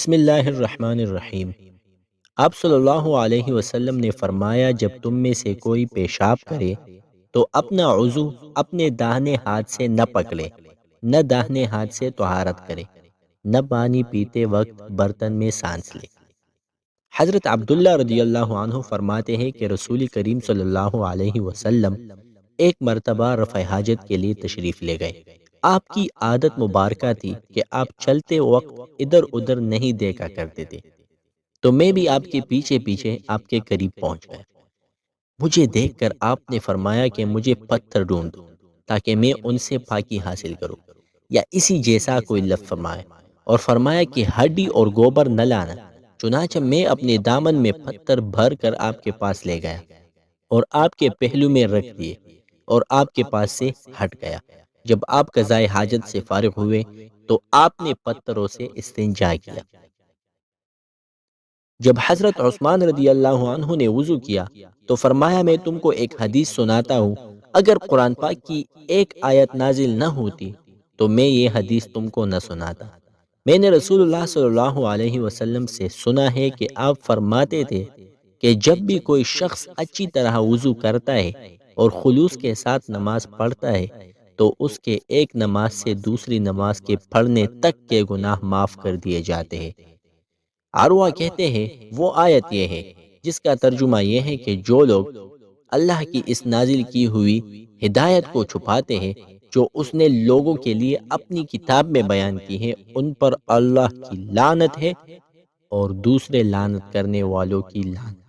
بسم اللہ الرحمن الرحیم۔ آپ صلی اللہ علیہ وسلم نے فرمایا، جب تم میں سے کوئی پیشاب کرے تو اپنا عضو اپنے داہنے ہاتھ سے نہ پکڑے، نہ داہنے ہاتھ سے طہارت کرے، نہ پانی پیتے وقت برتن میں سانس لے۔ حضرت عبداللہ رضی اللہ عنہ فرماتے ہیں کہ رسول کریم صلی اللہ علیہ وسلم ایک مرتبہ رفع حاجت کے لیے تشریف لے گئے۔ آپ کی عادت مبارکہ تھی کہ آپ چلتے وقت ادھر ادھر نہیں دیکھا کرتے تھے، تو میں بھی آپ کے پیچھے پیچھے آپ کے قریب پہنچ گیا۔ مجھے دیکھ کر آپ نے فرمایا کہ مجھے پتھر ڈھونڈ دو تاکہ میں ان سے پاکی حاصل کروں، یا اسی جیسا کوئی لفظ فرمایا، اور فرمایا کہ ہڈی اور گوبر نہ لانا۔ چنانچہ میں اپنے دامن میں پتھر بھر کر آپ کے پاس لے گیا اور آپ کے پہلو میں رکھ دیے، اور آپ کے پاس سے ہٹ گیا۔ جب آپ قضائے حاجت سے فارغ ہوئے تو آپ نے پتھروں سے استنجا کیا۔ جب حضرت عثمان رضی اللہ عنہ نے وضو کیا تو فرمایا، میں تم کو ایک حدیث سناتا ہوں، اگر قرآن پاک کی ایک آیت نازل نہ ہوتی تو میں یہ حدیث تم کو نہ سناتا۔ میں نے رسول اللہ صلی اللہ علیہ وسلم سے سنا ہے کہ آپ فرماتے تھے کہ جب بھی کوئی شخص اچھی طرح وضو کرتا ہے اور خلوص کے ساتھ نماز پڑھتا ہے تو اس کے ایک نماز سے دوسری نماز کے پڑھنے تک کے گناہ معاف کر دیے جاتے ہیں۔ عروہ کہتے ہیں وہ آیت یہ ہے جس کا ترجمہ یہ ہے کہ جو لوگ اللہ کی اس نازل کی ہوئی ہدایت کو چھپاتے ہیں جو اس نے لوگوں کے لیے اپنی کتاب میں بیان کی ہے، ان پر اللہ کی لعنت ہے اور دوسرے لعنت کرنے والوں کی لعنت۔